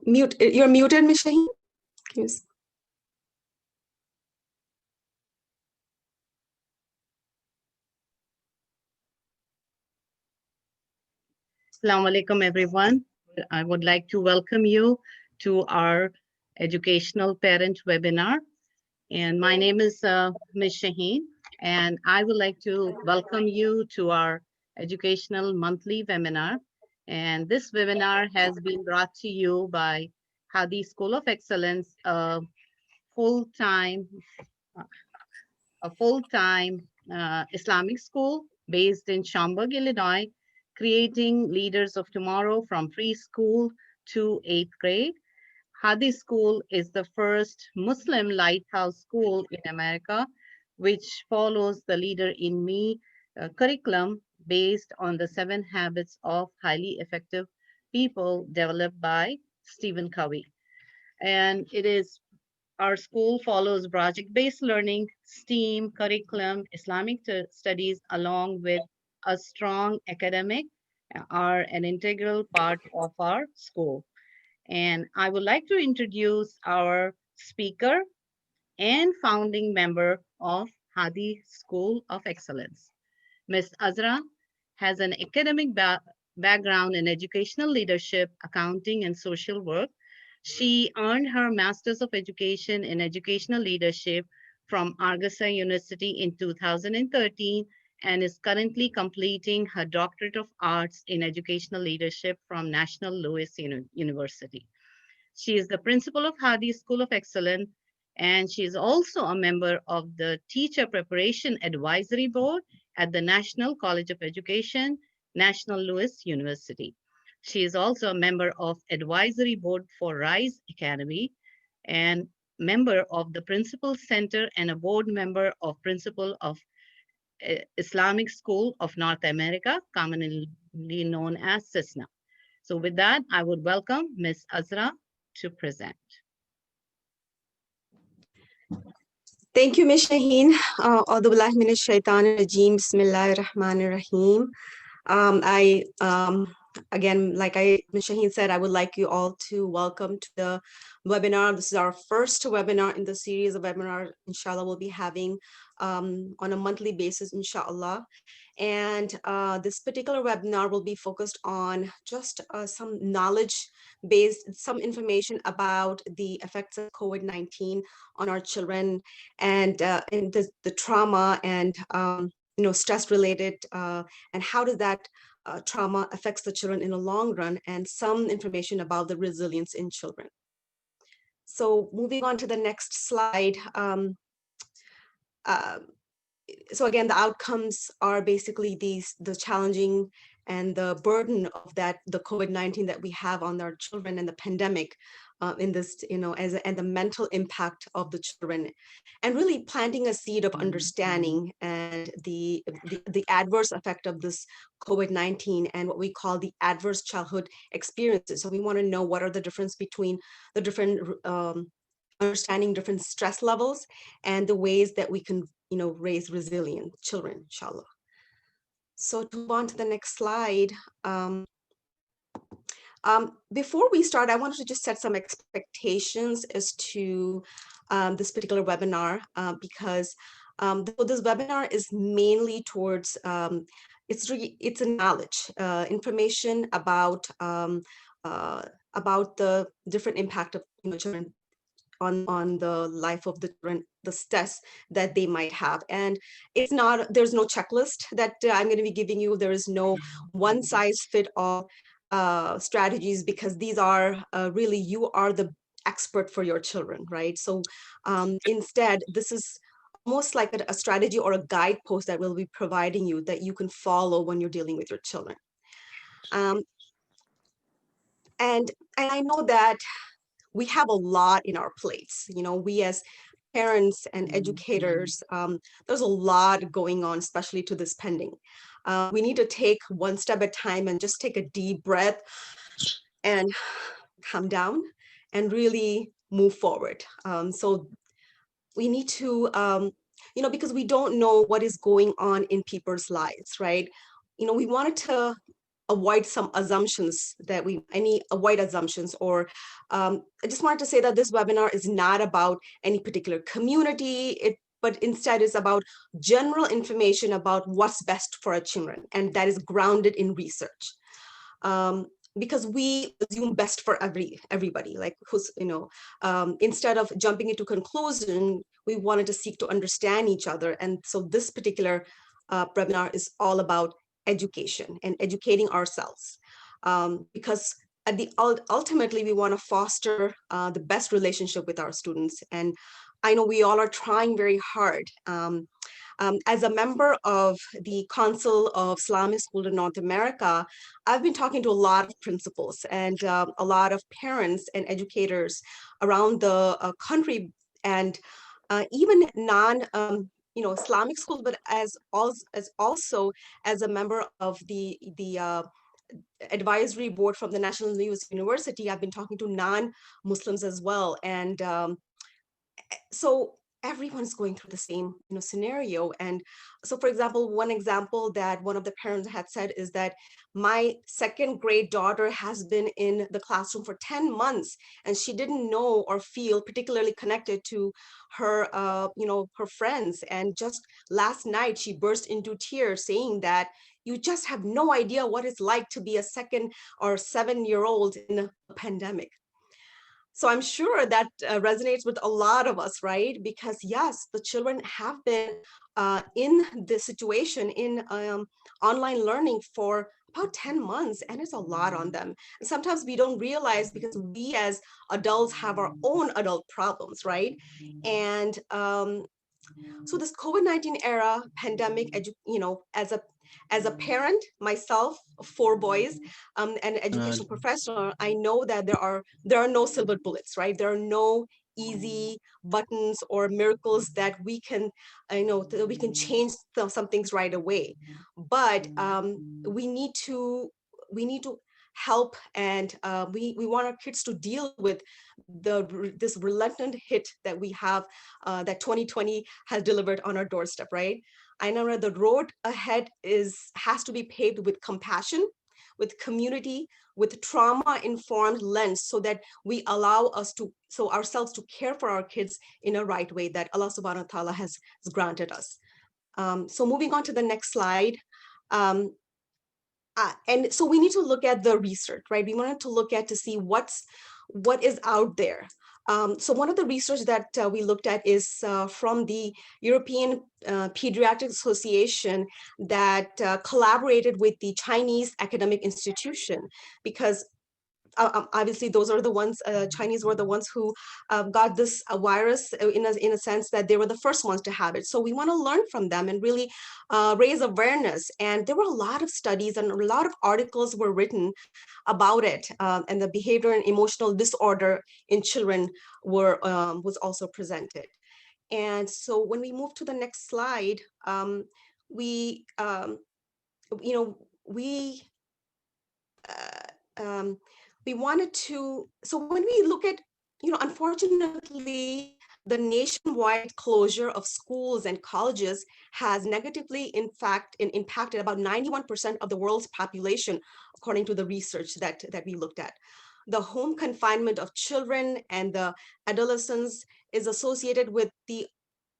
Mute. You're muted, Ms. Shaheen. Assalamu alaikum, everyone. I would like to welcome you to our educational parent webinar. And my name is Ms. Shaheen, and I would like to welcome you to our educational monthly webinar. And this webinar has been brought to you by Hadi School of Excellence, a full-time Islamic school based in Schaumburg, Illinois, creating leaders of tomorrow from preschool to 8th grade. Hadi School is the first Muslim lighthouse school in America, which follows the Leader in Me curriculum based on the 7 habits of highly effective people developed by Stephen Covey. And our school follows project-based learning, STEAM curriculum, Islamic studies, along with a strong academic are an integral part of our school. And I would like to introduce our speaker and founding member of Hadi School of Excellence. Ms. Azra has an academic background in educational leadership, accounting, and social work. She earned her Master's of Education in Educational Leadership from Argosy University in 2013 and is currently completing her Doctorate of Arts in Educational Leadership from National Louis University. She is the principal of Hadi School of Excellence, and she is also a member of the Teacher Preparation Advisory Board at the National College of Education, National Louis University. She is also a member of Advisory Board for Rise Academy and member of the Principal Center and a board member of Principal of Islamic School of North America, commonly known as CISNA. So with that, I would welcome Ms. Azra to present. Thank you, Ms. Shaheen. A'udhu billahi minash shaitanir rajeem. Bismillahir rahmanir rahim. Again, like Ms. Shaheen said, I would like you all to welcome to the webinar. This is our first webinar in the series of webinars, inshallah, we'll be having on a monthly basis, inshallah. And this particular webinar will be focused on just some knowledge-based, some information about the effects of COVID-19 on our children and the trauma and stress-related and how does that trauma affects the children in the long run, and some information about the resilience in children. So moving on to the next slide. So again, the outcomes are basically the challenging and the burden of the COVID-19 that we have on our children and the pandemic in this, and the mental impact of the children, and really planting a seed of understanding and the adverse effect of this COVID-19 and what we call the adverse childhood experiences. So we want to know what are the difference between the different understanding different stress levels and the ways that we can raise resilient children, inshallah. So to move on to the next slide. Before we start, I wanted to just set some expectations as to this particular webinar because this webinar is mainly towards it's a knowledge information about the different impact of children on the life of the children, the stress that they might have. And there's no checklist that I'm going to be giving you. There is no one size fit all strategies, because these are really, you are the expert for your children, right? So instead, this is almost like a strategy or a guidepost that we'll be providing you that you can follow when you're dealing with your children. And I know that we have a lot in our plates. We as parents and educators, there's a lot going on, especially to this pending. We need to take one step at a time and just take a deep breath and calm down and really move forward. So we need to, because we don't know what is going on in people's lives, right? We wanted to avoid some assumptions that avoid assumptions, or I just wanted to say that this webinar is not about any particular community, but instead is about general information about what's best for our children, and that is grounded in research. Because we assume best for everybody, like who's, instead of jumping into conclusion, we wanted to seek to understand each other. And so this particular webinar is all about education and educating ourselves, because ultimately we want to foster the best relationship with our students. And I know we all are trying very hard. As a member of the Council of Islamic Schools in North America, I've been talking to a lot of principals and a lot of parents and educators around the country, and even Islamic schools, but as also as a member of the advisory board from the National News University. I've been talking to non-Muslims as well, and so everyone's going through the same scenario. And so, for example, one example that one of the parents had said is that my second grade daughter has been in the classroom for 10 months and she didn't know or feel particularly connected to her her friends, and just last night she burst into tears saying that you just have no idea what it's like to be a 7-year-old in a pandemic. So I'm sure that resonates with a lot of us, right? Because yes, the children have been in this situation in online learning for about 10 months, and it's a lot on them. And sometimes we don't realize because we as adults have our own adult problems, right? And so this COVID-19 era pandemic, as a parent myself of 4 boys, and educational professional, I know that there are no silver bullets, right? There are no easy buttons or miracles that we can, that we can change some things right away. But we need to help, and we want our kids to deal with this relentless hit that we have, that 2020 has delivered on our doorstep, right? I know that the road ahead has to be paved with compassion, with community, with trauma-informed lens, so that we allow ourselves to care for our kids in a right way that Allah subhanahu wa ta'ala has granted us. So moving on to the next slide. And so we need to look at the research, right? We wanted to look at to see what is out there. So one of the research that we looked at is from the European Pediatric Association that collaborated with the Chinese academic institution, because obviously those are the ones, Chinese were the ones who got this virus in a sense that they were the first ones to have it. So we want to learn from them and really raise awareness. And there were a lot of studies and a lot of articles were written about it, and the behavior and emotional disorder in children was also presented. And so when we move to the next slide, we you know we we wanted to, so when we look at, unfortunately, the nationwide closure of schools and colleges has negatively, in fact, impacted about 91% of the world's population, according to the research that we looked at. The home confinement of children and the adolescents is associated with the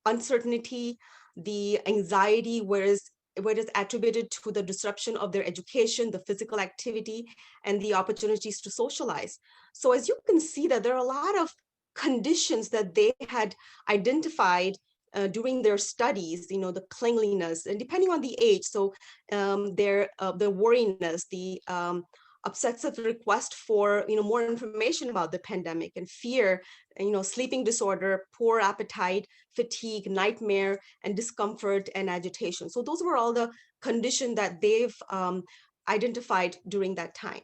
uncertainty, the anxiety, where it is attributed to the disruption of their education, the physical activity, and the opportunities to socialize. So as you can see that there are a lot of conditions that they had identified during their studies, the cleanliness, and depending on the age, so their the worriness, the obsessive request for more information about the pandemic, and fear, sleeping disorder, poor appetite, fatigue, nightmare, and discomfort and agitation. So those were all the conditions that they've identified during that time.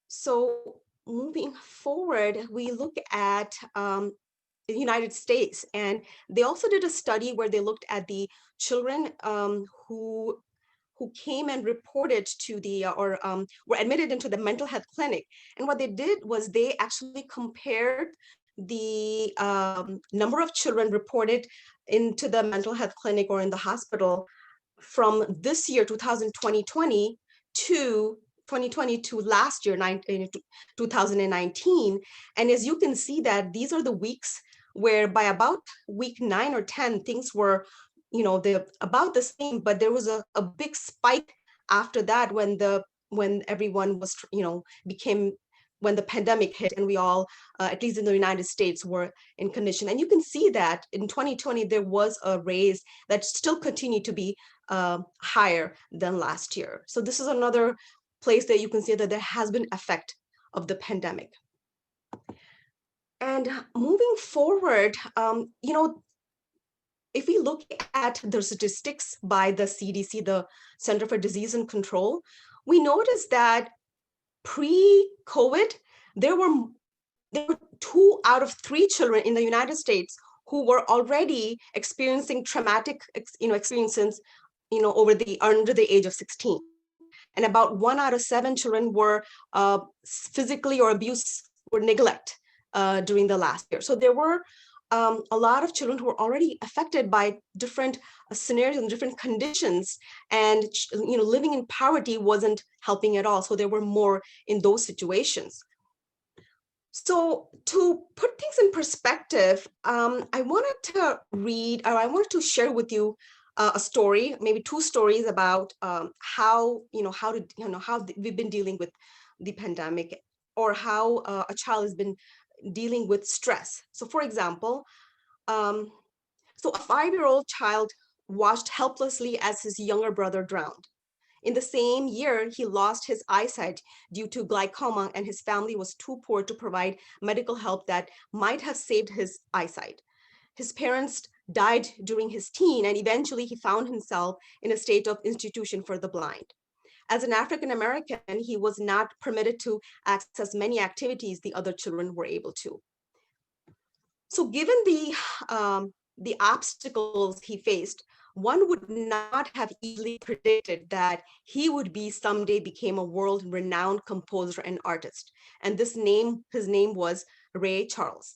So moving forward, we look at the United States, and they also did a study where they looked at the children who came and reported to the or were admitted into the mental health clinic. And what they did was they actually compared the number of children reported into the mental health clinic or in the hospital from this year, 2020, to 2022 last year, 2019. And as you can see that these are the weeks where by about week 9 or 10, things were, they're about the same, but there was a big spike after that when everyone was, became when the pandemic hit and we all, at least in the United States, were in condition. And you can see that in 2020, there was a raise that still continued to be higher than last year. So this is another place that you can see that there has been effect of the pandemic. And moving forward, if we look at the statistics by the CDC, the Center for Disease and Control, we notice that pre-COVID, there were 2 out of 3 children in the United States who were already experiencing traumatic, experiences, under the age of 16. And about 1 out of 7 children were physically or abuse or neglect during the last year. So there were a lot of children who were already affected by different scenarios and different conditions, and living in poverty wasn't helping at all. So there were more in those situations. So to put things in perspective, I wanted to share with you a story, maybe 2 stories about how we've been dealing with the pandemic, or how a child has been dealing with stress. So for example, so a 5-year-old child watched helplessly as his younger brother drowned. In the same year, he lost his eyesight due to glaucoma, and his family was too poor to provide medical help that might have saved his eyesight. His parents died during his teen, and eventually he found himself in a state of institution for the blind. As an African American, he was not permitted to access many activities the other children were able to. So given the obstacles he faced, one would not have easily predicted that he would be someday became a world-renowned composer and artist. And his name was Ray Charles.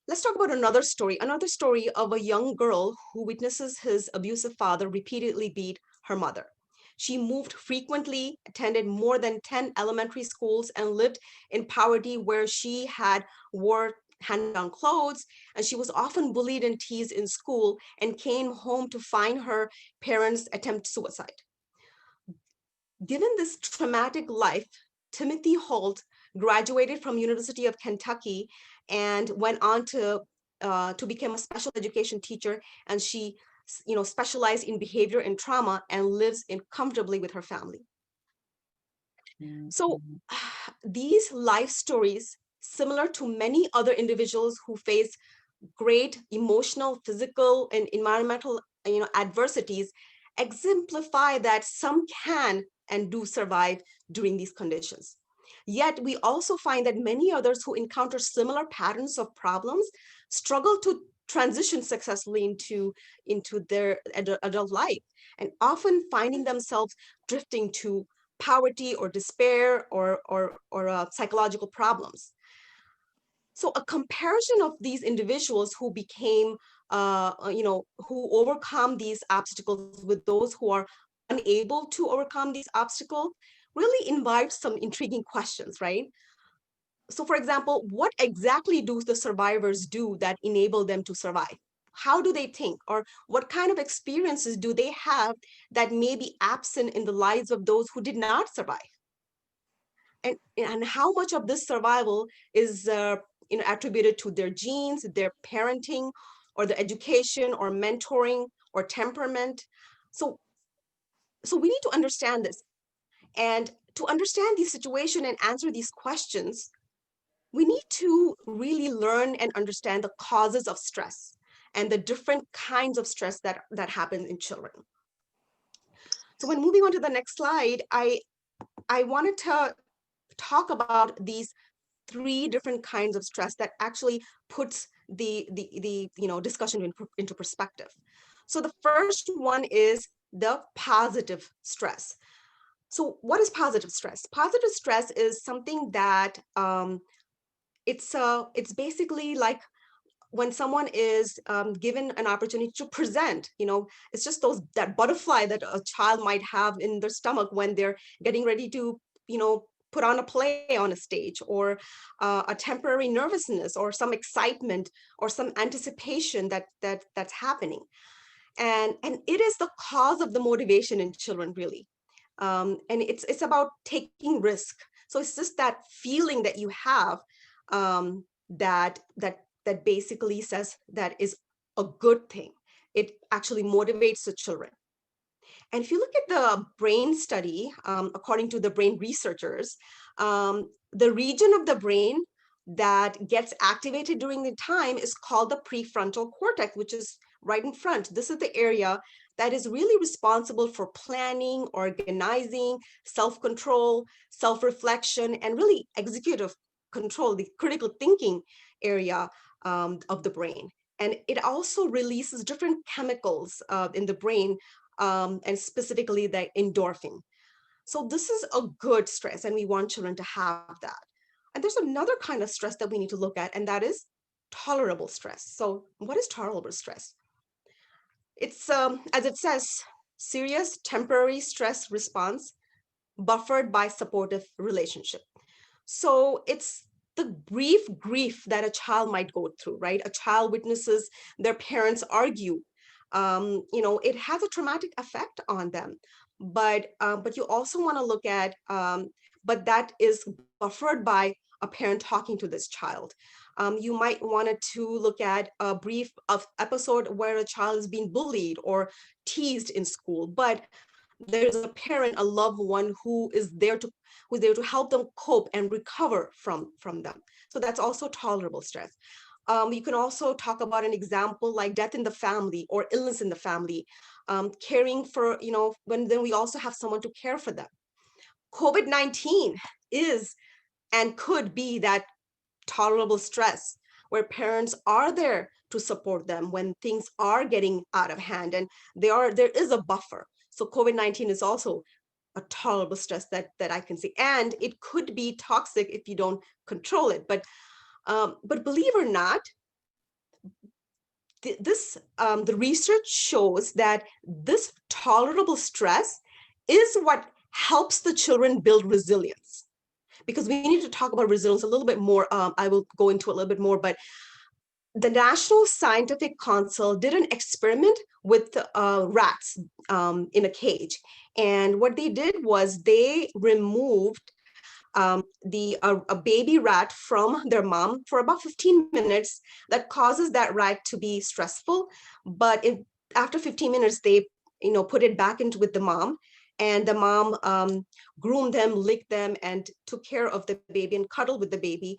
Let's talk about another story of a young girl who witnesses his abusive father repeatedly beat her mother. She moved frequently, attended more than 10 elementary schools, and lived in poverty where she had wore hand-down clothes, and she was often bullied and teased in school, and came home to find her parents attempt suicide. Given this traumatic life, Timothy Holt graduated from University of Kentucky and went on to become a special education teacher, and she specialized in behavior and trauma and lives comfortably with her family. So these life stories, similar to many other individuals who face great emotional, physical, and environmental adversities, exemplify that some can and do survive during these conditions. Yet we also find that many others who encounter similar patterns of problems struggle to transition successfully into their adult life, and often finding themselves drifting to poverty or despair or psychological problems. So a comparison of these individuals who became, who overcome these obstacles with those who are unable to overcome these obstacles really invites some intriguing questions, right? So for example, what exactly do the survivors do that enable them to survive? How do they think? Or what kind of experiences do they have that may be absent in the lives of those who did not survive? And how much of this survival is attributed to their genes, their parenting, or the education, or mentoring, or temperament? So we need to understand this. And to understand the situation and answer these questions, we need to really learn and understand the causes of stress and the different kinds of stress that happen in children. So when moving on to the next slide, I wanted to talk about these 3 different kinds of stress that actually puts the discussion into perspective. So the first one is the positive stress. So what is positive stress? Positive stress is something that it's basically like when someone is given an opportunity to present, it's just that butterfly that a child might have in their stomach when they're getting ready to, put on a play on a stage, or a temporary nervousness, or some excitement, or some anticipation that's happening. And it is the cause of the motivation in children, really. And it's about taking risk. So it's just that feeling that you have, that basically says that is a good thing. It actually motivates the children. And if you look at the brain study, according to the brain researchers, the region of the brain that gets activated during the time is called the prefrontal cortex, which is right in front. This is the area that is really responsible for planning, organizing, self-control, self-reflection, and really executive control, the critical thinking area of the brain. And it also releases different chemicals in the brain, and specifically the endorphin. So this is a good stress, and we want children to have that. And there's another kind of stress that we need to look at, and that is tolerable stress. So what is tolerable stress? It's, as it says, serious temporary stress response buffered by supportive relationship. So it's the brief grief that a child might go through, right? A child witnesses their parents argue. It has a traumatic effect on them. But you also want to look at, but that is buffered by a parent talking to this child. You might want to look at a brief of episode where a child is being bullied or teased in school, but there's a parent, a loved one who's there to help them cope and recover from them. So that's also tolerable stress. You can also talk about an example like death in the family or illness in the family, caring for, when then we also have someone to care for them. COVID-19 is and could be that tolerable stress where parents are there to support them when things are getting out of hand, and there is a buffer. So COVID-19 is also a tolerable stress that I can see, and it could be toxic if you don't control it. But believe it or not, the research shows that this tolerable stress is what helps the children build resilience. Because we need to talk about resilience a little bit more. I will go into a little bit more, but the National Scientific Council did an experiment with rats in a cage. And what they did was they removed a baby rat from their mom for about 15 minutes. That causes that rat to be stressful. But after 15 minutes, they put it back into with the mom. And the mom groomed them, licked them, and took care of the baby and cuddled with the baby.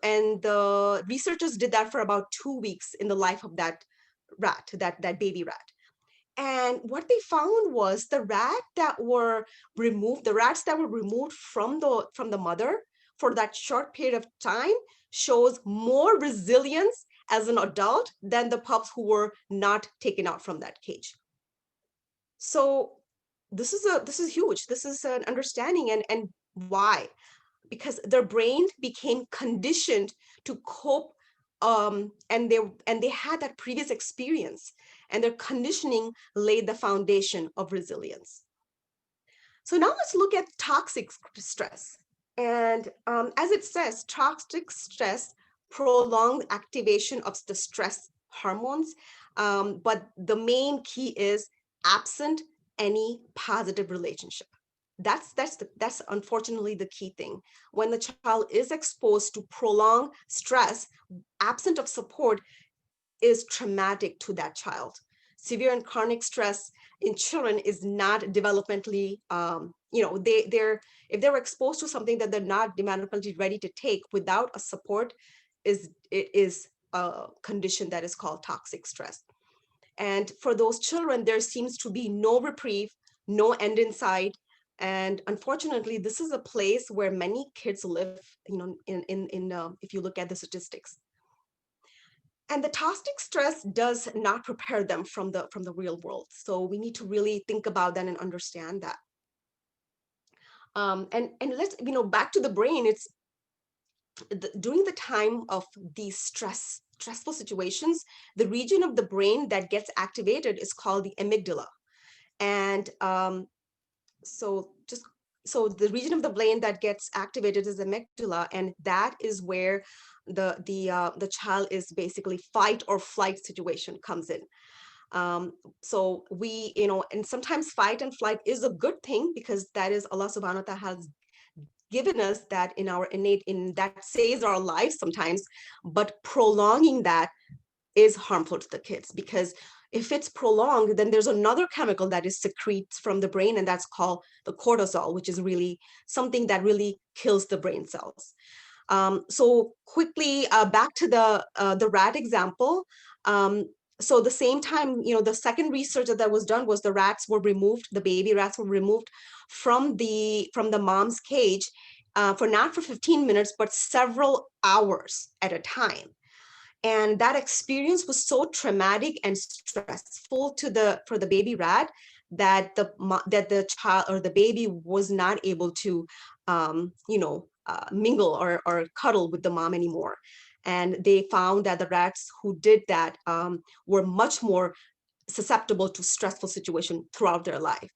And the researchers did that for about 2 weeks in the life of that rat, that baby rat. And what they found was the rats that were removed from the mother for that short period of time shows more resilience as an adult than the pups who were not taken out from that cage. So this is huge. This is an understanding, and why? Because their brain became conditioned to cope, and they had that previous experience, and their conditioning laid the foundation of resilience. So now let's look at toxic stress. And as it says, toxic stress prolonged activation of the stress hormones, but the main key is absent any positive relationship. That's unfortunately the key thing. When the child is exposed to prolonged stress, absent of support is traumatic to that child. Severe and chronic stress in children is not developmentally, if they're exposed to something that they're not developmentally ready to take without a support, it is a condition that is called toxic stress. And for those children, there seems to be no reprieve, no end in sight. And unfortunately, this is a place where many kids live, if you look at the statistics. And the toxic stress does not prepare them from the real world. So we need to really think about that and understand that. And let's, back to the brain, it's during the time of these stress stressful situations, the region of the brain that gets activated is called the amygdala. And so just so the region of the brain that gets activated is the amygdala, and that is where the child is basically fight or flight situation comes in. So we, and sometimes fight and flight is a good thing, because that is Allah subhanahu wa ta'ala has given us that in our innate, in that saves our lives sometimes, but prolonging that is harmful to the kids, because if it's prolonged, then there's another chemical that is secretes from the brain, and that's called the cortisol, which is really something that really kills the brain cells. So quickly, back to the rat example. So the same time, the second research that was done was the rats were removed, the baby rats were removed from the mom's cage, for not for 15 minutes, but several hours at a time. And that experience was so traumatic and stressful for the baby rat, that the child or the baby was not able to mingle or cuddle with the mom anymore. And they found that the rats who did that were much more susceptible to stressful situation throughout their life.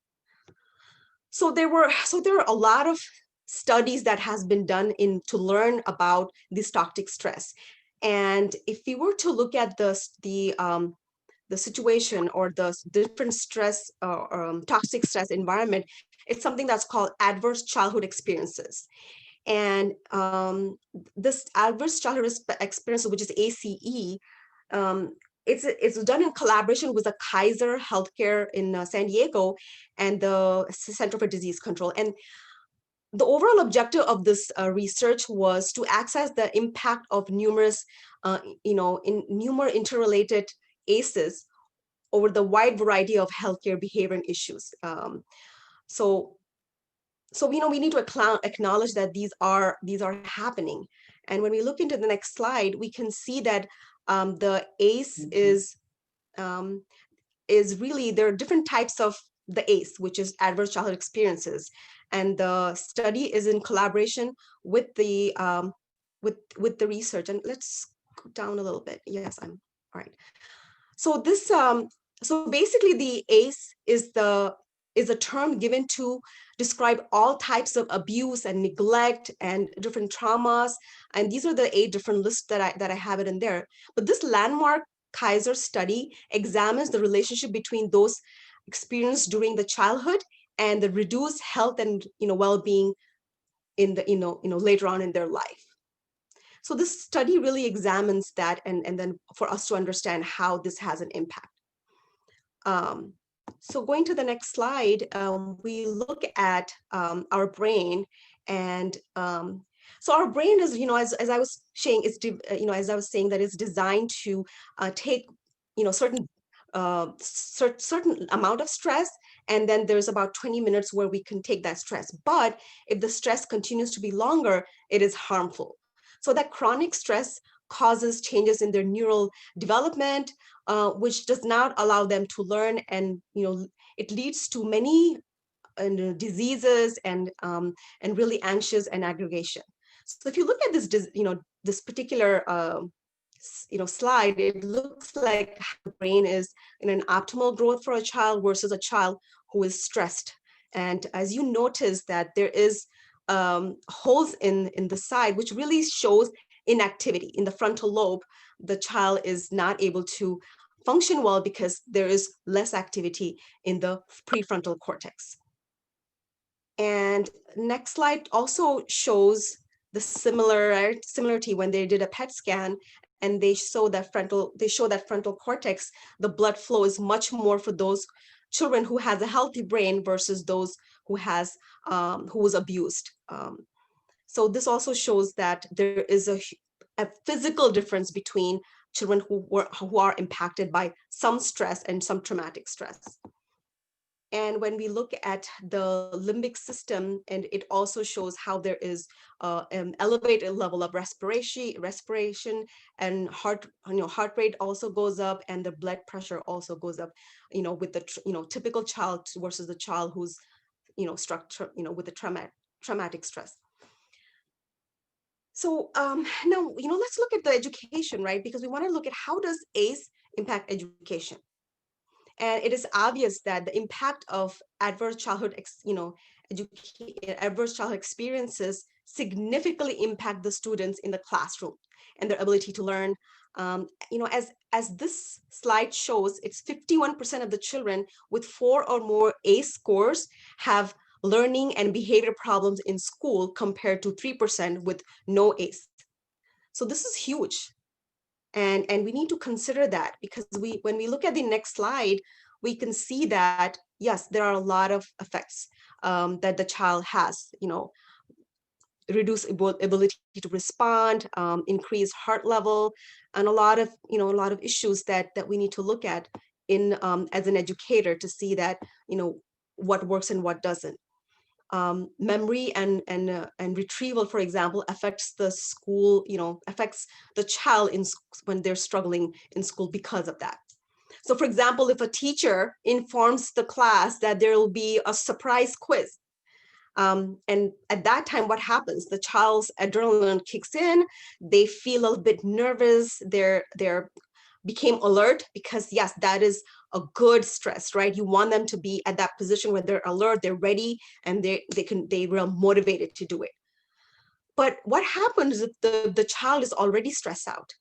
So there are a lot of studies that has been done to learn about this toxic stress. And if we were to look at the situation or the different stress, toxic stress environment, it's something that's called adverse childhood experiences. And this adverse childhood experience, which is ACE, it's done in collaboration with the Kaiser Healthcare in San Diego and the Center for Disease Control. And the overall objective of this research was to access the impact of numerous, interrelated ACEs over the wide variety of healthcare behavior and issues. So we need to acknowledge that these are happening. And when we look into the next slide, we can see that the ACE is really, there are different types of the ACE, which is adverse childhood experiences. And the study is in collaboration with the with the research. And let's go down a little bit. Yes, I'm all right. So this so basically the ACE is a term given to describe all types of abuse and neglect and different traumas. And these are the 8 different lists that I have it in there. But this landmark Kaiser study examines the relationship between those experienced during the childhood and the reduced health and well-being in the later on in their life. So this study really examines that, and then for us to understand how this has an impact. So going to the next slide, we look at our brain, and so our brain is, as I was saying, as I was saying, that it's designed to take, certain certain amount of stress, and then there's about 20 minutes where we can take that stress. But if the stress continues to be longer, it is harmful. So that chronic stress causes changes in their neural development, which does not allow them to learn, and it leads to many diseases and really anxious and aggregation. So if you look at this particular slide, it looks like how the brain is in an optimal growth for a child versus a child who is stressed. And as you notice that there is holes in the side, which really shows inactivity in the frontal lobe. The child is not able to function well because there is less activity in the prefrontal cortex. And next slide also shows the similarity when they did a PET scan, and they show that frontal cortex, the blood flow is much more for those children who has a healthy brain versus those who was abused. So this also shows that there is a physical difference between children who are impacted by some stress and some traumatic stress. And when we look at the limbic system, and it also shows how there is an elevated level of respiration, and heart rate also goes up, and the blood pressure also goes up, with the typical child versus the child who's struck with the traumatic stress. So now, let's look at the education, right? Because we want to look at how does ACE impact education? And it is obvious that the impact of adverse childhood experiences significantly impact the students in the classroom and their ability to learn. As this slide shows, it's 51% of the children with 4 or more ACE scores have learning and behavior problems in school compared to 3% with no ACE. So this is huge. And we need to consider that, because when we look at the next slide, we can see that, yes, there are a lot of effects that the child has, reduce ability to respond, increase heart level, and a lot of issues that we need to look at in as an educator to see that, what works and what doesn't. Memory and retrieval, for example, affects the school, affects the child when they're struggling in school because of that. So, for example, if a teacher informs the class that there will be a surprise quiz, and at that time, what happens? The child's adrenaline kicks in. They feel a bit nervous. They're became alert, because yes, that is a good stress, right? You want them to be at that position where they're alert, they're ready, and they were motivated to do it. But what happens if the child is already stressed out?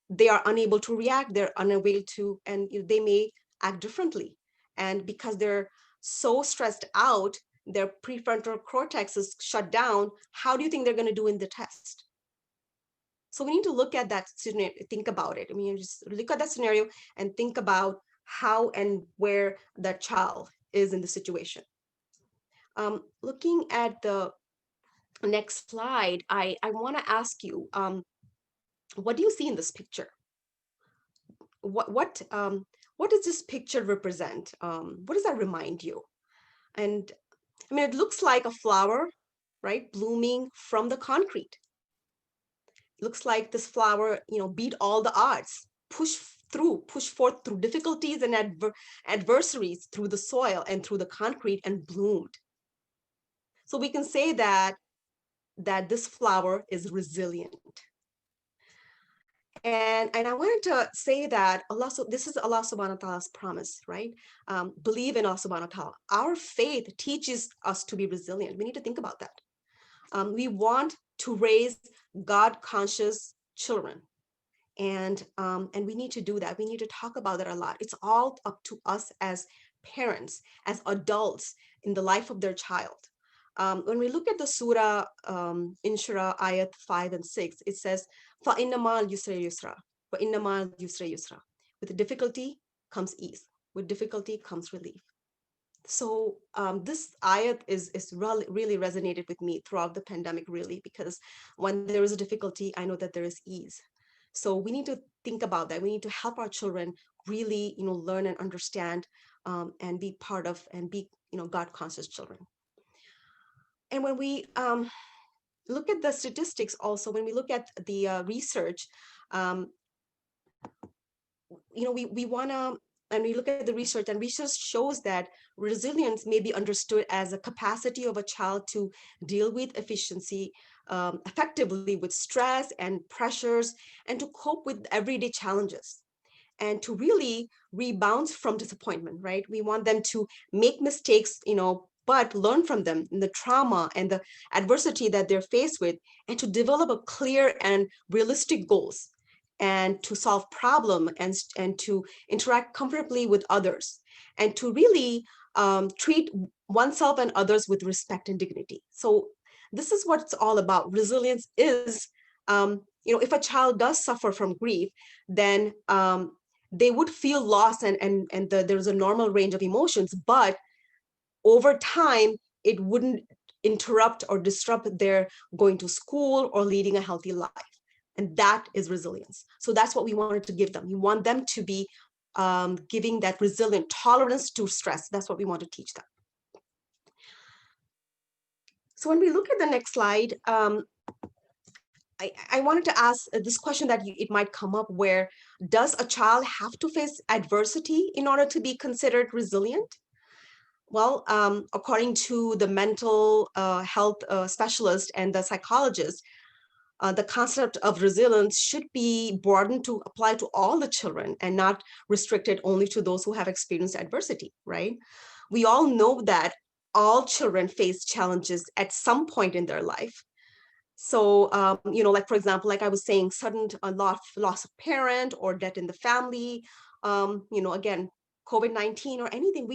They are unable to react, they're unable to, and they may act differently. And because they're so stressed out, their prefrontal cortex is shut down. How do you think they're going to do in the test? So we need to look at that scenario, think about it. I mean, just look at that scenario and think about how and where that child is in the situation. Looking at the next slide, I want to ask you, what do you see in this picture? What does this picture represent? What does that remind you? And I mean, it looks like a flower, right, blooming from the concrete. Looks like this flower, beat all the odds, push forth through difficulties and adversaries through the soil and through the concrete, and bloomed. So we can say that this flower is resilient. And I wanted to say that Allah, so this is Allah subhanahu wa ta'ala's promise, right? Believe in Allah subhanahu wa ta'ala. Our faith teaches us to be resilient. We need to think about that. We want to raise God-conscious children. And we need to do that. We need to talk about it a lot. It's all up to us as parents, as adults in the life of their child. When we look at the surah, Inshira, ayat 5 and 6, it says, فَإِنَّمَا الْيُسْرَ يُسْرًا وَإِنَّمَا الْيُسْرَ يُسْرًا. With difficulty comes ease. With difficulty comes relief. So this ayat is really resonated with me throughout the pandemic, really, because when there is a difficulty, I know that there is ease. So we need to think about that. We need to help our children really, learn and understand, and be part of, and be, God-conscious children. And when we look at the statistics, also, when we look at the research, we want to, and we look at the research, and research shows that resilience may be understood as a capacity of a child to deal with effectively with stress and pressures, and to cope with everyday challenges, and to really rebound from disappointment, right? We want them to make mistakes, but learn from them, in the trauma and the adversity that they're faced with, and to develop a clear and realistic goals, and to solve problem, and to interact comfortably with others, and to really treat oneself and others with respect and dignity. So this is what it's all about. Resilience is, if a child does suffer from grief, then they would feel loss, and there's a normal range of emotions, but over time, it wouldn't interrupt or disrupt their going to school or leading a healthy life. And that is resilience. So that's what we wanted to give them. We want them to be giving that resilient tolerance to stress. That's what we want to teach them. So when we look at the next slide, I wanted to ask this question that it might come up, where does a child have to face adversity in order to be considered resilient? Well, according to the mental health specialist and the psychologist, the concept of resilience should be broadened to apply to all the children and not restricted only to those who have experienced adversity, right? We all know that all children face challenges at some point in their life. So, like for example, like I was saying, sudden loss of parent or death in the family, again, COVID-19 or anything,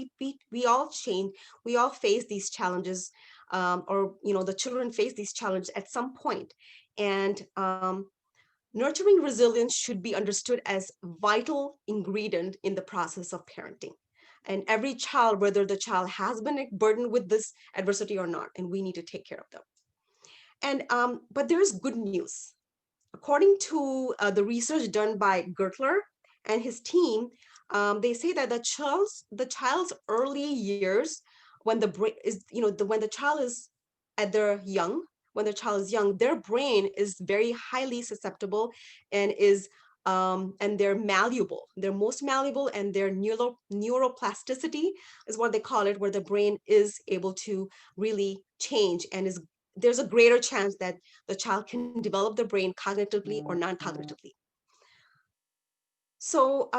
we all change, we all face these challenges, or the children face these challenges at some point. And nurturing resilience should be understood as vital ingredient in the process of parenting. And every child, whether the child has been burdened with this adversity or not, and we need to take care of them. And but there's good news. According to the research done by Gertler and his team, they say that the child's early years, when the brain is, when the child is at their young, when the child is young, their brain is very highly susceptible and is and they're malleable. They're most malleable, and their neuroplasticity is what they call it, where the brain is able to really change and is there's a greater chance that the child can develop the brain cognitively or non-cognitively. So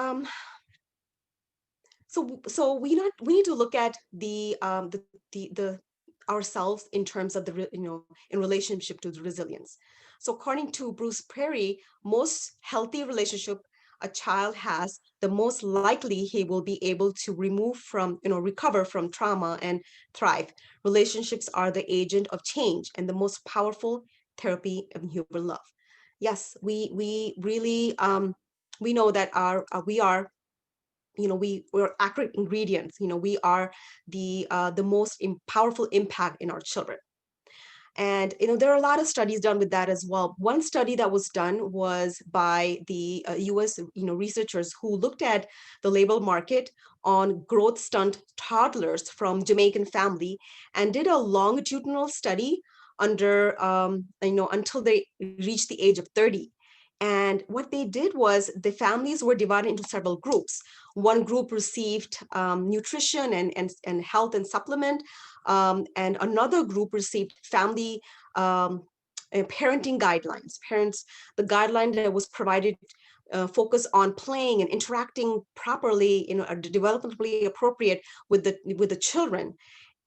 so we need to look at the ourselves in terms of in relationship to the resilience. So according to Bruce Perry, most healthy relationship a child has, the most likely he will be able to recover from trauma and thrive. Relationships are the agent of change and the most powerful therapy of human love. Yes, we really we know that we are, we're accurate ingredients. We are the most powerful impact in our children. And there are a lot of studies done with that as well. One study that was done was by the US researchers who looked at the labor market on growth stunt toddlers from Jamaican family and did a longitudinal study under until they reached the age of 30. And what they did was the families were divided into several groups. One group received nutrition and health and supplement, and another group received family parenting guidelines. The guideline that was provided focus on playing and interacting properly, developmentally appropriate with the children,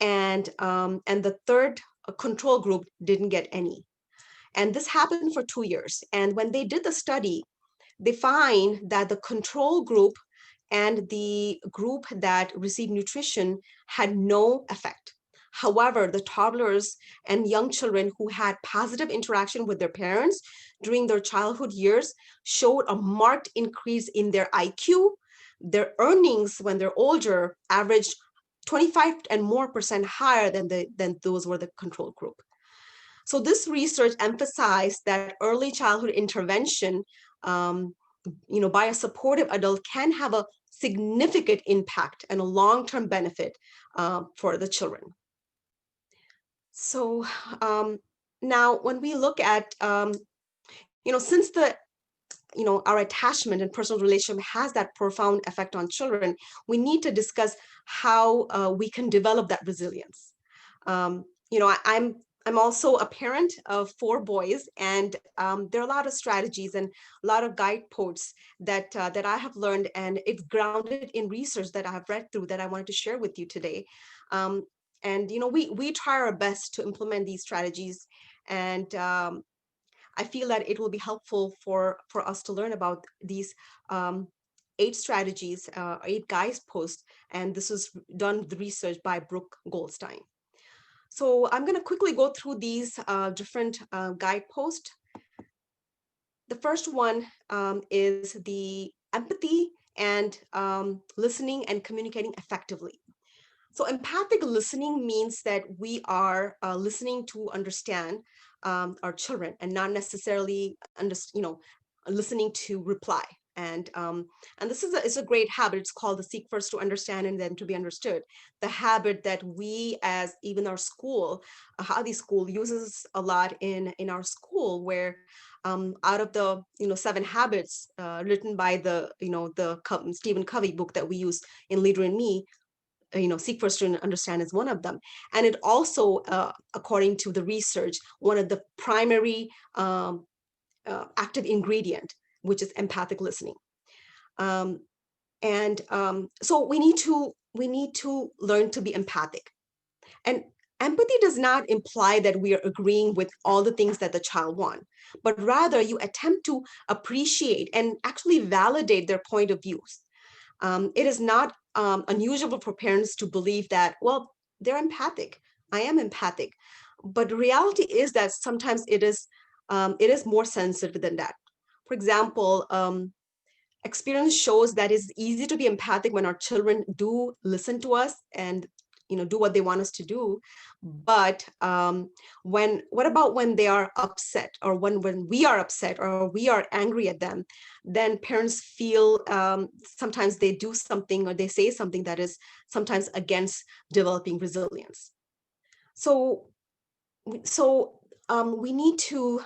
and the third control group didn't get any. And this happened for 2 years. And when they did the study, they find that the control group and the group that received nutrition had no effect. However, the toddlers and young children who had positive interaction with their parents during their childhood years showed a marked increase in their IQ. Their earnings when they're older averaged 25 and more percent higher than those were the control group. So this research emphasized that early childhood intervention, by a supportive adult, can have a significant impact and a long-term benefit for the children. So now when we look at, since our attachment and personal relationship has that profound effect on children, we need to discuss how we can develop that resilience. I'm also a parent of 4 boys, and there are a lot of strategies and a lot of guideposts that I have learned, and it's grounded in research that I have read through that I wanted to share with you today. And we try our best to implement these strategies, and I feel that it will be helpful for us to learn about these 8 strategies, 8 guideposts, and this is done the research by Brooke Goldstein. So I'm going to quickly go through these different guideposts. The first one is the empathy and listening and communicating effectively. So empathic listening means that we are listening to understand our children and not necessarily listening to reply. And this is a great habit. It's called the seek first to understand and then to be understood. The habit that we, as even our school, Hadi School, uses a lot in our school, where out of the 7 habits written by the Stephen Covey book that we use in Leader in Me, seek first to understand is one of them. And it also, according to the research, one of the primary active ingredient, which is empathic listening. So we need to learn to be empathic. And empathy does not imply that we are agreeing with all the things that the child wants, but rather you attempt to appreciate and actually validate their point of views. It is not unusual for parents to believe that, well, they're empathic. I am empathic. But the reality is that sometimes it is more sensitive than that. For example, experience shows that it's easy to be empathic when our children do listen to us and do what they want us to do. But what about when they are upset, or when we are upset or we are angry at them? Then parents feel, sometimes they do something or they say something that is sometimes against developing resilience. So we need to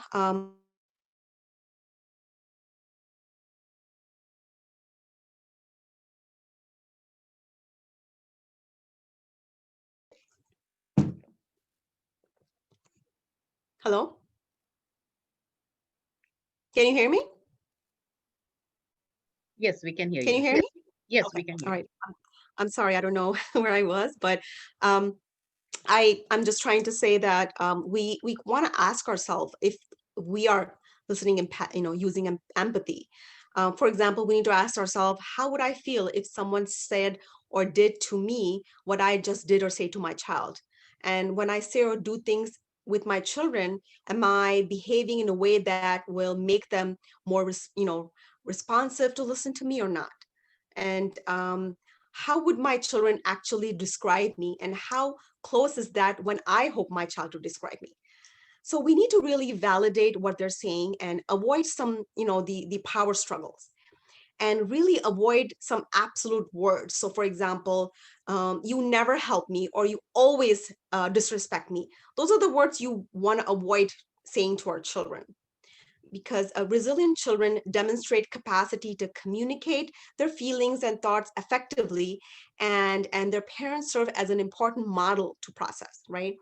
hello, can you hear me? Yes, we can hear Can you you. hear me? Yes, Okay, we can all hear you. right. I'm sorry, I don't know where I was, but um, I'm just trying to say that we want to ask ourselves if we are listening, using empathy. For example, we need to ask ourselves, how would I feel if someone said or did to me what I just did or say to my child? And when I say or do things with my children, am I behaving in a way that will make them more, responsive to listen to me or not? And how would my children actually describe me, and how close is that when I hope my child to describe me? So we need to really validate what they're saying and avoid some, the power struggles, and really avoid some absolute words. So for example, you never help me, or you always disrespect me. Those are the words you want to avoid saying to our children, because resilient children demonstrate capacity to communicate their feelings and thoughts effectively, and their parents serve as an important model to process, right?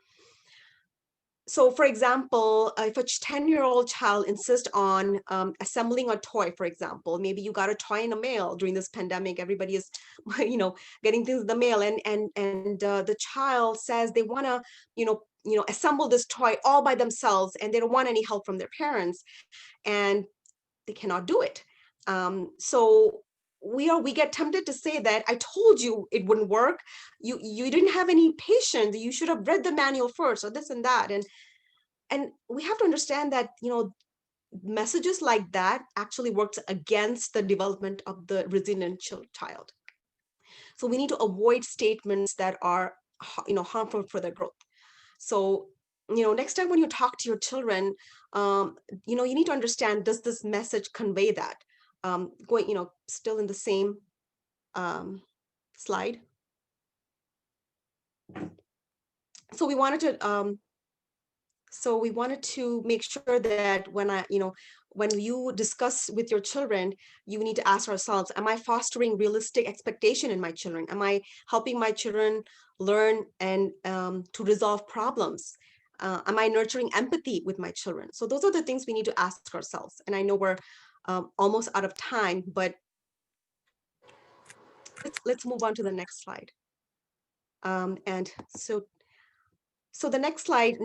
So for example, if a 10-year-old child insists on assembling a toy, for example, maybe you got a toy in the mail during this pandemic, everybody is getting things in the mail, and the child says they want to assemble this toy all by themselves, and they don't want any help from their parents, and they cannot do it. So we get tempted to say that, I told you it wouldn't work. You didn't have any patience. You should have read the manual first, or this and that. And we have to understand that messages like that actually works against the development of the resilient child. So we need to avoid statements that are harmful for their growth. So next time when you talk to your children, you need to understand, does this message convey that? Going, still in the same slide. So we wanted to make sure that when you discuss with your children, you need to ask ourselves, am I fostering realistic expectation in my children? Am I helping my children learn and to resolve problems? Am I nurturing empathy with my children? So those are the things we need to ask ourselves. And I know we're almost out of time, but let's move on to the next slide. And so the next slide,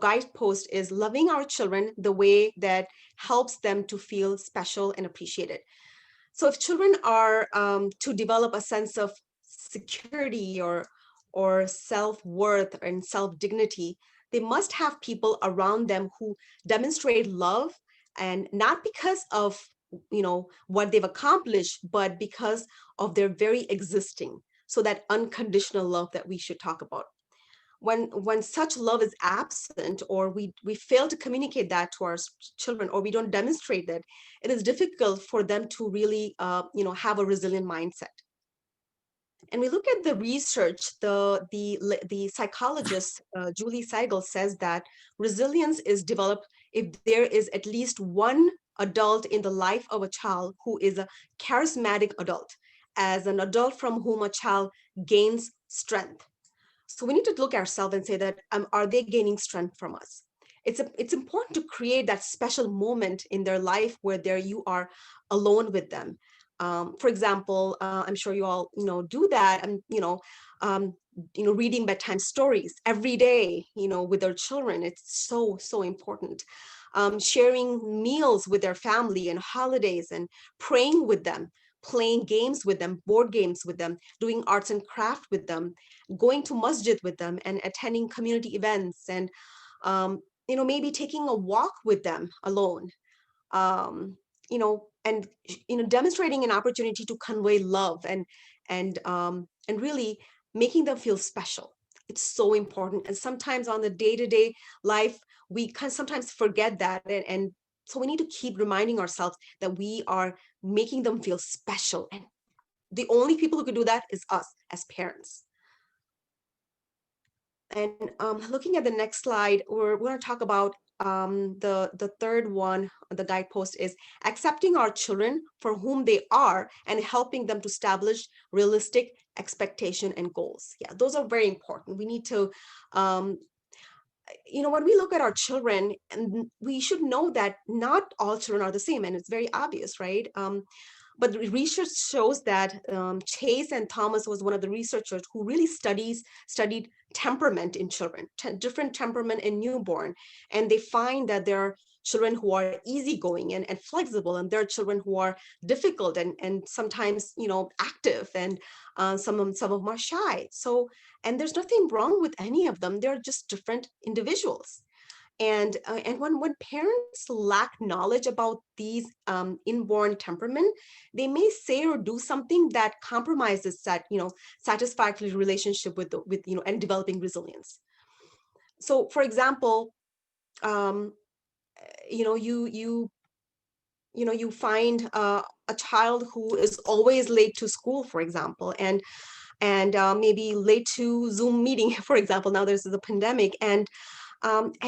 guidepost is loving our children the way that helps them to feel special and appreciated. So if children are to develop a sense of security or self-worth and self-dignity, they must have people around them who demonstrate love, and not because of what they've accomplished, but because of their very existing. So that unconditional love that we should talk about. When such love is absent, or we fail to communicate that to our children, or we don't demonstrate that, it is difficult for them to really have a resilient mindset. And we look at the research, the psychologist Julie Seigel says that resilience is developed if there is at least one adult in the life of a child who is a charismatic adult, as an adult from whom a child gains strength. So we need to look at ourselves and say that, are they gaining strength from us? It's important to create that special moment in their life where you are alone with them. For example, I'm sure you all do that, and um, reading bedtime stories every day, with their children. It's so important. Sharing meals with their family and holidays, and praying with them, playing games with them, board games with them, doing arts and craft with them, going to masjid with them, and attending community events, and maybe taking a walk with them alone, and demonstrating an opportunity to convey love, and really making them feel special. It's so important. And sometimes on the day-to-day life, we can sometimes forget that, and so we need to keep reminding ourselves that we are making them feel special, and the only people who can do that is us as parents. And looking at the next slide, we're going to talk about the third one. The guidepost is accepting our children for whom they are and helping them to establish realistic expectation and goals. Yeah, those are very important. We need to, when we look at our children, and we should know that not all children are the same, and it's very obvious, right? But the research shows that Chase and Thomas was one of the researchers who really studied temperament in children, different temperament in newborn, and they find that there are children who are easygoing and flexible, and there are children who are difficult and sometimes active, and some of them are shy. So, and there's nothing wrong with any of them. They're just different individuals. And when parents lack knowledge about these inborn temperament, they may say or do something that compromises that satisfactory relationship with and developing resilience. So, for example, um, you find a child who is always late to school, for example, and maybe late to Zoom meeting, for example. Now there's the pandemic, and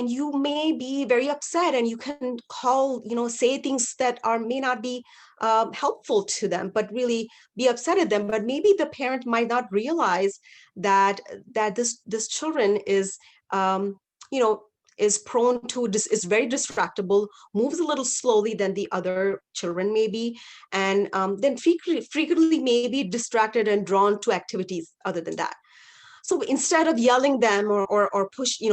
you may be very upset, and you can call, say things that may not be helpful to them, but really be upset at them. But maybe the parent might not realize that this children is, you know, is prone to is very distractible, moves a little slowly than the other children maybe, and then frequently may be distracted and drawn to activities other than that. So instead of yelling them or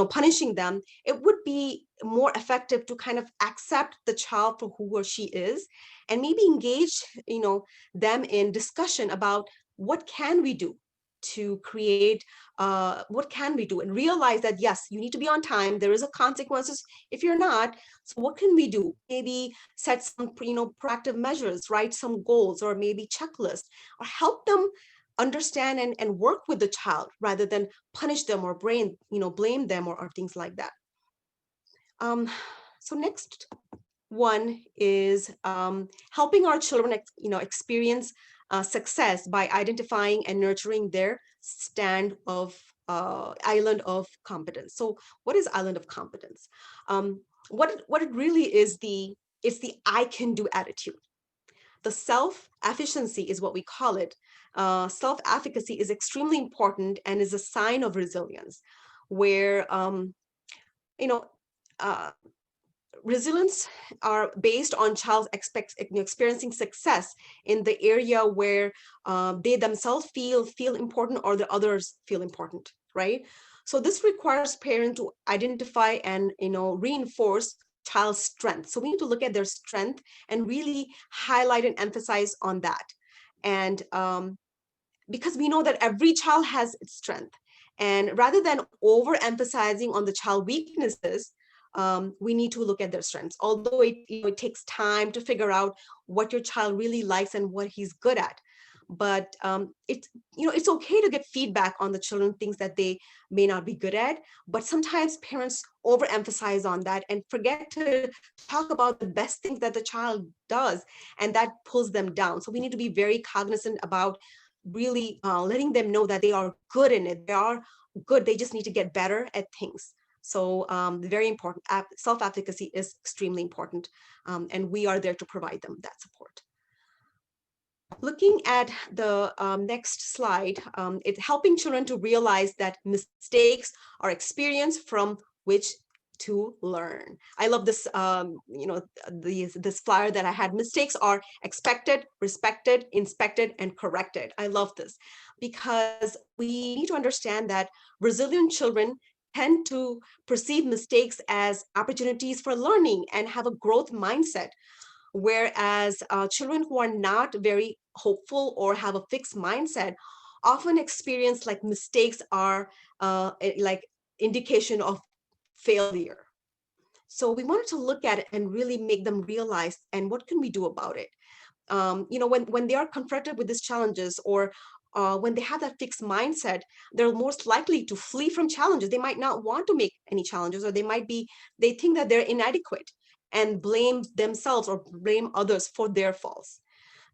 punishing them, it would be more effective to kind of accept the child for who or she is, and maybe engage, them in discussion about what can we do to create, what can we do, and realize that yes, you need to be on time. There is a consequences if you're not. So what can we do? Maybe set some, proactive measures, write some goals, or maybe checklist, or help them understand and work with the child rather than punish them or blame them or things like that. So next one is helping our children, experience success by identifying and nurturing their island of competence. So what is island of competence? What it really is, it's the I can do attitude. The self-efficiency is what we call it. Self-efficacy is extremely important and is a sign of resilience, where you know uh, resilience are based on child's experiencing success in the area where they themselves feel important, or the others feel important, right? So this requires parents to identify and reinforce child's strength. So we need to look at their strength and really highlight and emphasize on that. And because we know that every child has its strength, and rather than overemphasizing on the child weaknesses, we need to look at their strengths. Although it takes time to figure out what your child really likes and what he's good at, but it's okay to get feedback on the children things that they may not be good at. But sometimes parents overemphasize on that and forget to talk about the best things that the child does, and that pulls them down. So we need to be very cognizant about really letting them know that they are good in it. They are good. They just need to get better at things. So very important. Self-efficacy is extremely important, and we are there to provide them that support. Looking at the next slide, it's helping children to realize that mistakes are experience from which to learn. I love this, this flyer that I had. Mistakes are expected, respected, inspected, and corrected. I love this because we need to understand that resilient children tend to perceive mistakes as opportunities for learning and have a growth mindset, whereas children who are not very hopeful or have a fixed mindset often experience like mistakes are like indication of failure. So we wanted to look at it and really make them realize, and what can we do about it? When they are confronted with these challenges, or when they have that fixed mindset, they're most likely to flee from challenges. They might not want to make any challenges, or they think that they're inadequate and blame themselves or blame others for their faults.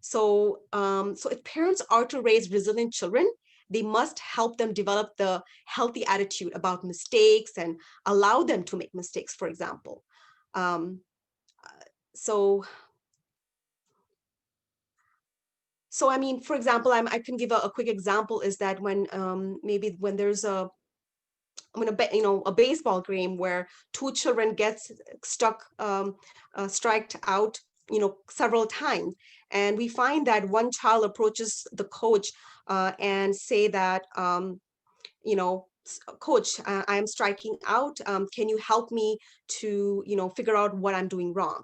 So if parents are to raise resilient children, they must help them develop the healthy attitude about mistakes and allow them to make mistakes, for example. Um, so So, I mean, for example, I can give a quick example is that when maybe when there's a baseball game where two children gets stuck, striked out, several times, and we find that one child approaches the coach and say that, coach, I am striking out. Can you help me to, figure out what I'm doing wrong?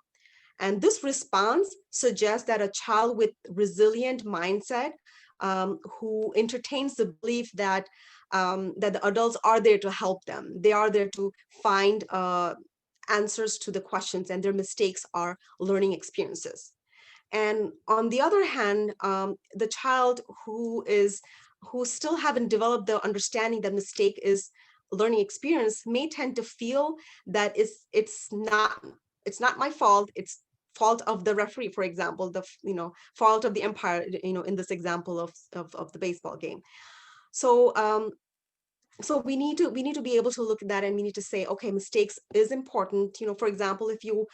And this response suggests that a child with resilient mindset, who entertains the belief that the adults are there to help them. They are there to find answers to the questions, and their mistakes are learning experiences. And on the other hand, the child who still haven't developed the understanding that mistake is learning experience may tend to feel that it's not my fault. It's fault of the referee, for example, fault of the umpire, in this example of the baseball game. So we need to be able to look at that, and we need to say, okay, mistakes is important. For example, if you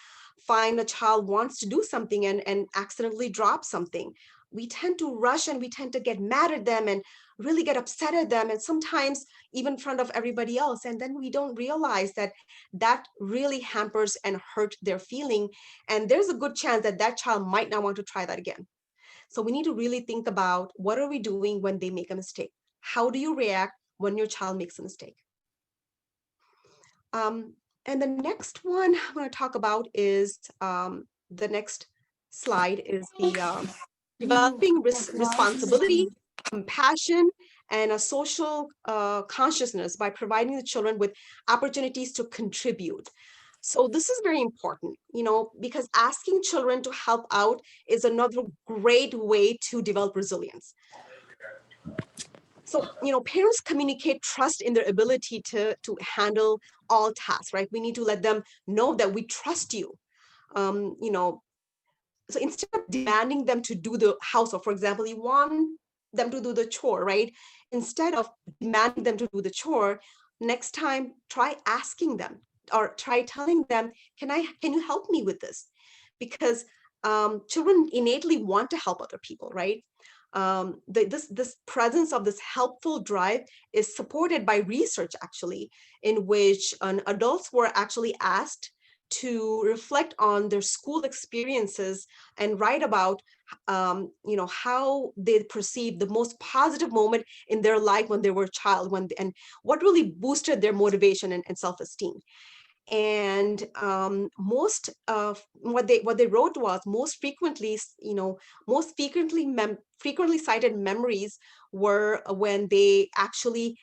find a child wants to do something and accidentally drop something, we tend to rush and we tend to get mad at them and really get upset at them, and sometimes even in front of everybody else, and then we don't realize that that really hampers and hurt their feeling, and there's a good chance that that child might not want to try that again. So we need to really think about, what are we doing when they make a mistake? How do you react when your child makes a mistake? And the next one I'm going to talk about is, the next slide is the developing responsibility, compassion, and a social consciousness by providing the children with opportunities to contribute. So this is very important, because asking children to help out is another great way to develop resilience. So, parents communicate trust in their ability to handle all tasks, right? We need to let them know that we trust you. Um, you know, so instead of demanding them to do the housework, for example, you want them to do the chore, right? Instead of demanding them to do the chore, next time try asking them, or try telling them, can you help me with this? Because children innately want to help other people, right? This presence of this helpful drive is supported by research, actually, in which adults were actually asked to reflect on their school experiences and write about how they perceived the most positive moment in their life when they were a child, and what really boosted their motivation and self-esteem. And most of what they wrote was, most frequently cited memories were when they actually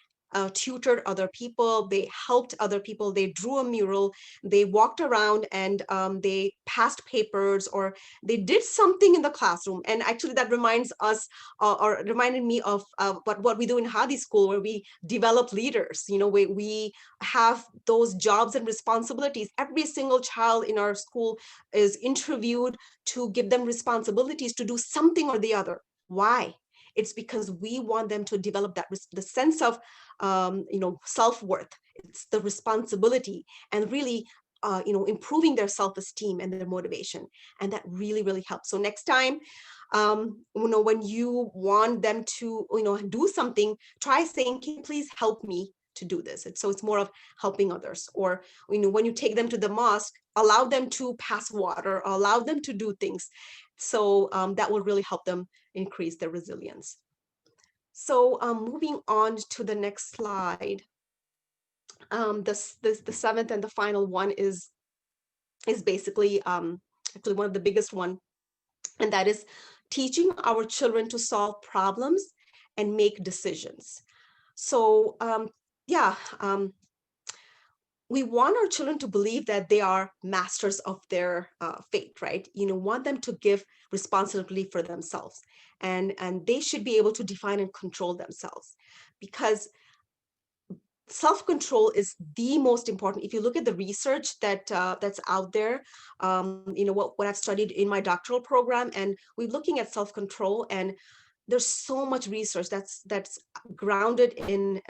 tutored other people, they helped other people, they drew a mural, they walked around, and they passed papers, or they did something in the classroom. And actually that reminds us, or reminded me of what we do in Hadi School, where we develop leaders. We have those jobs and responsibilities. Every single child in our school is interviewed to give them responsibilities to do something or the other. Why? It's because we want them to develop the sense of self-worth. It's the responsibility, and really improving their self-esteem and their motivation, and that really helps. So next time, When you want them to, do something, try saying, can you please help me to do this? So it's more of helping others. Or, when you take them to the mosque, allow them to pass water, allow them to do things. So that will really help them increase their resilience. So moving on to the next slide. The seventh and the final one is basically actually one of the biggest one, and that is teaching our children to solve problems and make decisions. So yeah, we want our children to believe that they are masters of their fate, right? Want them to give responsibility for themselves, and they should be able to define and control themselves, because self-control is the most important. If you look at the research that's out there, what I've studied in my doctoral program, and we're looking at self-control, and there's so much research that's grounded in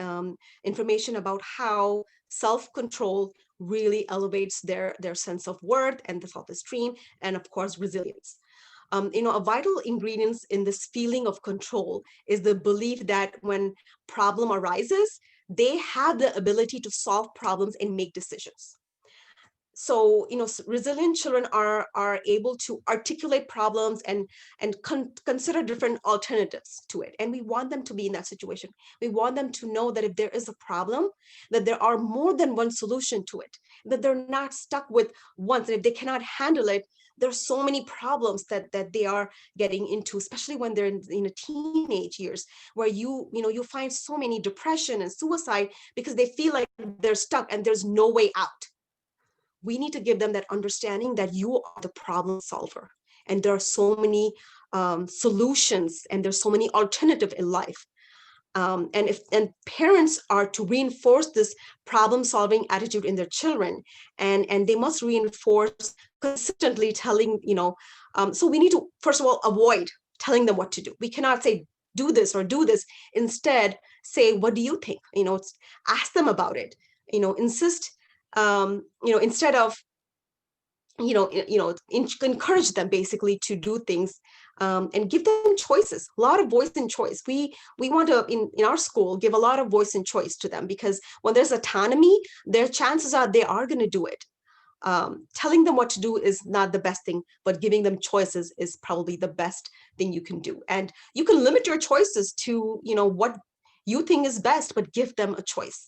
information about how self-control really elevates their sense of worth and the self-esteem, and of course resilience. A vital ingredient in this feeling of control is the belief that when problem arises, they have the ability to solve problems and make decisions. So resilient children are able to articulate problems and consider different alternatives to it, and we want them to be in that situation. We want them to know that if there is a problem, that there are more than one solution to it, that they're not stuck with one, and if they cannot handle it, there's so many problems that they are getting into, especially when they're in a teenage years, where you find so many depression and suicide because they feel like they're stuck and there's no way out. We need to give them that understanding that you are the problem solver, and there are so many solutions, and there's so many alternatives in life. And parents are to reinforce this problem solving attitude in their children, and they must reinforce consistently telling, so we need to first of all avoid telling them what to do. We cannot say do this or do this. Instead, say, what do you think? Ask them about it. Insist, instead of encourage them basically to do things, and give them choices, a lot of voice and choice. We want to in our school give a lot of voice and choice to them, because when there's autonomy, their chances are they are going to do it. Telling them what to do is not the best thing, but giving them choices is probably the best thing you can do. And you can limit your choices to what you think is best, but give them a choice.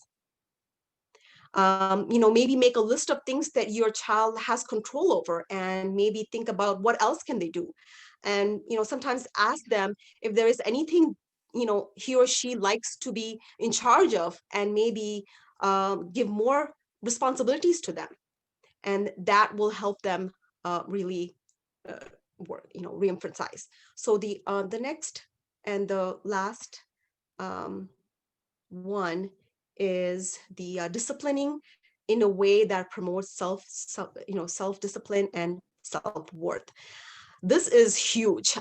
Maybe make a list of things that your child has control over, and maybe think about what else can they do. And sometimes ask them if there is anything he or she likes to be in charge of, and maybe give more responsibilities to them, and that will help them really work, reemphasize. So the next and the last one is the disciplining in a way that promotes self-discipline and self-worth. This is huge.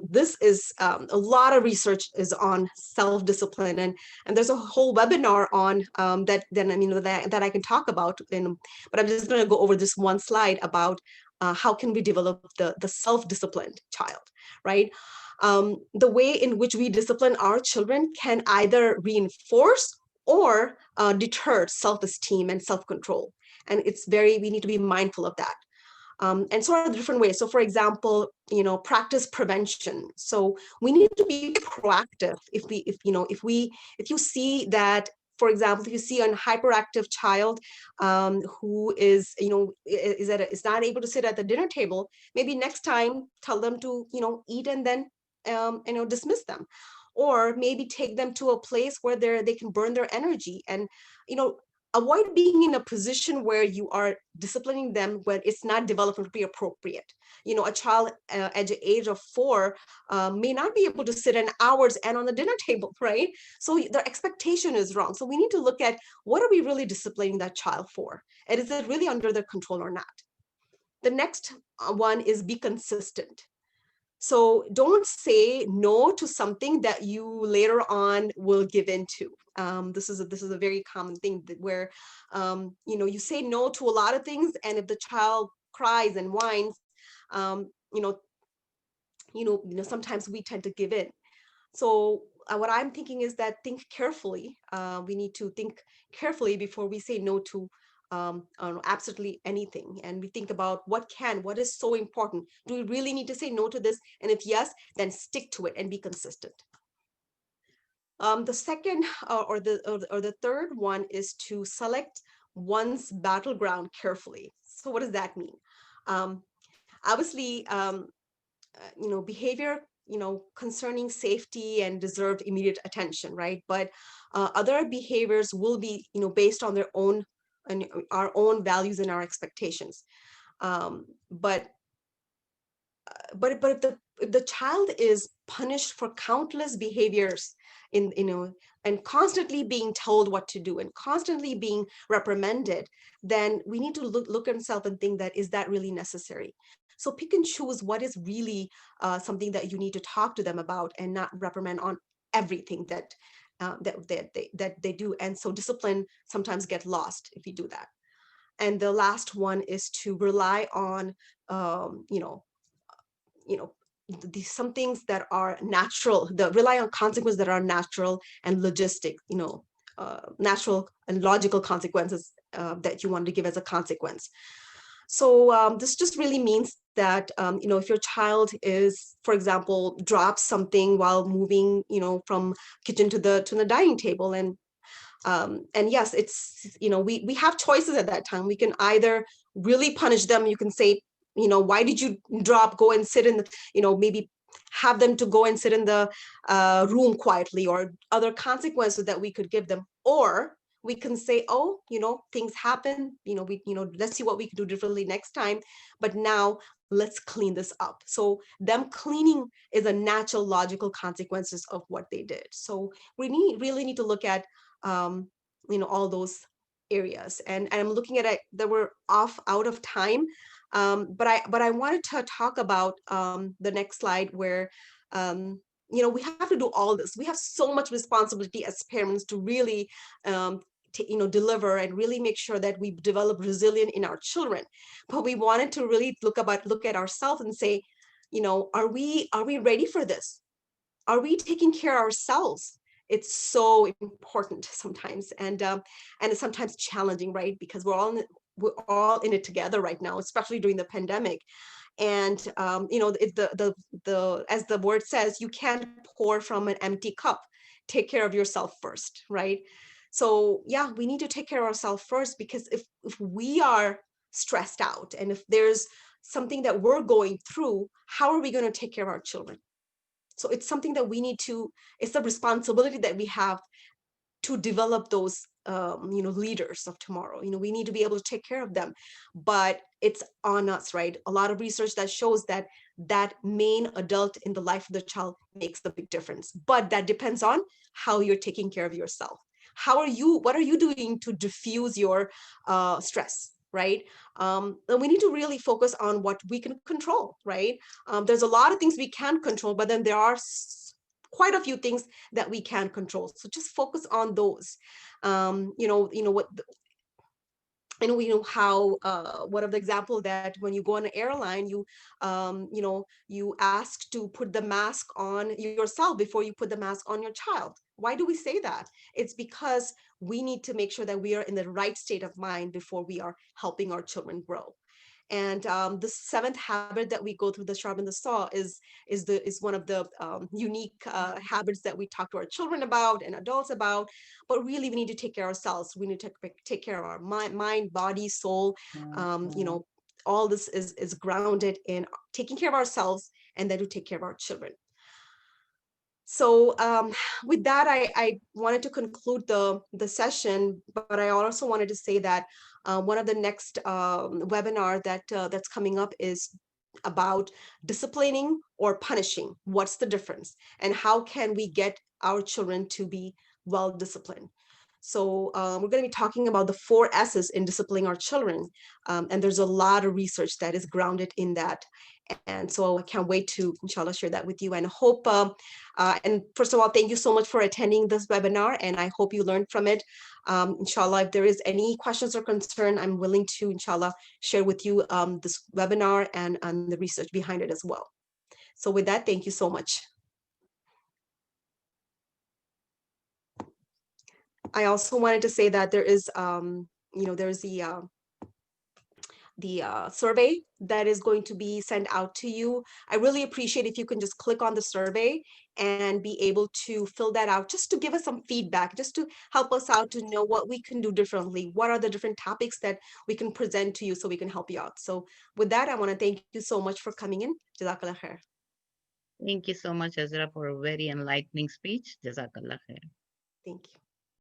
This is a lot of research is on self-discipline, and there's a whole webinar on that. Then that I can talk about. But I'm just going to go over this one slide about how can we develop the self-disciplined child, right? The way in which we discipline our children can either reinforce or deter self-esteem and self-control. And we need to be mindful of that. And so are the different ways. So for example, practice prevention. So we need to be proactive. If you see that, for example, if you see an hyperactive child who is not able to sit at the dinner table, maybe next time tell them to eat and then dismiss them, or maybe take them to a place where they can burn their energy, and avoid being in a position where you are disciplining them when it's not developmentally appropriate. A child at the age of 4 may not be able to sit an hours and on the dinner table, right? So their expectation is wrong. So we need to look at, what are we really disciplining that child for? And is it really under their control or not? The next one is be consistent. So don't say no to something that you later on will give into. This is a very common thing where you say no to a lot of things, and if the child cries and whines, sometimes we tend to give in. So what I'm thinking is that think carefully. We need to think carefully before we say no to absolutely anything. And we think about what is so important. Do we really need to say no to this? And if yes, then stick to it and be consistent. The second or the third one is to select one's battleground carefully. So what does that mean? Um, Obviously, behavior, concerning safety and deserved immediate attention, right? But other behaviors will be, based on their own and our own values and our expectations. But if the child is punished for countless behaviors in and constantly being told what to do and constantly being reprimanded, then we need to look at ourselves and think that, is that really necessary? So pick and choose what is really something that you need to talk to them about, and not reprimand on everything that they do. And so discipline sometimes get lost if you do that. And the last one is to rely on um, you know some things that are natural, rely on consequences that are natural and logistic, natural and logical consequences that you want to give as a consequence. So this just really means that, if your child is, for example, drops something while moving, from kitchen to the dining table, and yes, it's, we have choices at that time. We can either really punish them. You can say, why did you drop? Go and sit in the, maybe have them to go and sit in the room quietly, or other consequences that we could give them. Or we can say, oh, things happen, let's see what we can do differently next time, but now let's clean this up. So them cleaning is a natural, logical consequences of what they did. So we really need to look at um, all those areas. And I'm looking at it that we're out of time. But I wanted to talk about the next slide, where we have to do all this. We have so much responsibility as parents to really deliver and really make sure that we develop resilience in our children. But we wanted to really look at ourselves and say, are we ready for this? Are we taking care of ourselves? It's so important sometimes, and it's sometimes challenging, right? Because we're all in it together right now, especially during the pandemic. And the as the word says, you can't pour from an empty cup. Take care of yourself first, right? So yeah, we need to take care of ourselves first, because if we are stressed out, and if there's something that we're going through, how are we going to take care of our children? So it's something that we need to, it's a responsibility that we have to develop those leaders of tomorrow. We need to be able to take care of them, but it's on us, right? A lot of research that shows that main adult in the life of the child makes a big difference, but that depends on how you're taking care of yourself. What are you doing to diffuse your stress, right? And we need to really focus on what we can control, right? There's a lot of things we can't control, but then there are quite a few things that we can control. So just focus on those. What we know how one of the example that when you go on an airline, you ask to put the mask on yourself before you put the mask on your child. Why do we say that? It's because we need to make sure that we are in the right state of mind before we are helping our children grow. And the seventh habit that we go through, the Sharpen the Saw, is one of the unique habits that we talk to our children about and adults about. But really, we need to take care of ourselves. We need to take care of our mind, body, soul. All this is grounded in taking care of ourselves, and then to take care of our children. So with that, I wanted to conclude the session, but I also wanted to say that one of the next webinar that's coming up is about disciplining or punishing. What's the difference? And how can we get our children to be well disciplined? So we're going to be talking about the 4 S's in disciplining our children. And there's a lot of research that is grounded in that. And so I can't wait to, inshallah, share that with you. And hope, and first of all, thank you so much for attending this webinar. And I hope you learned from it. Inshallah, if there is any questions or concern, I'm willing to, inshallah, share with you this webinar and the research behind it as well. So with that, thank you so much. I also wanted to say that there is, there's the survey that is going to be sent out to you. I really appreciate if you can just click on the survey and be able to fill that out, just to give us some feedback, just to help us out to know what we can do differently. What are the different topics that we can present to you so we can help you out? So with that, I want to thank you so much for coming in. Jazakallah khair. Thank you so much, Azra, for a very enlightening speech. Jazakallah khair. Thank you.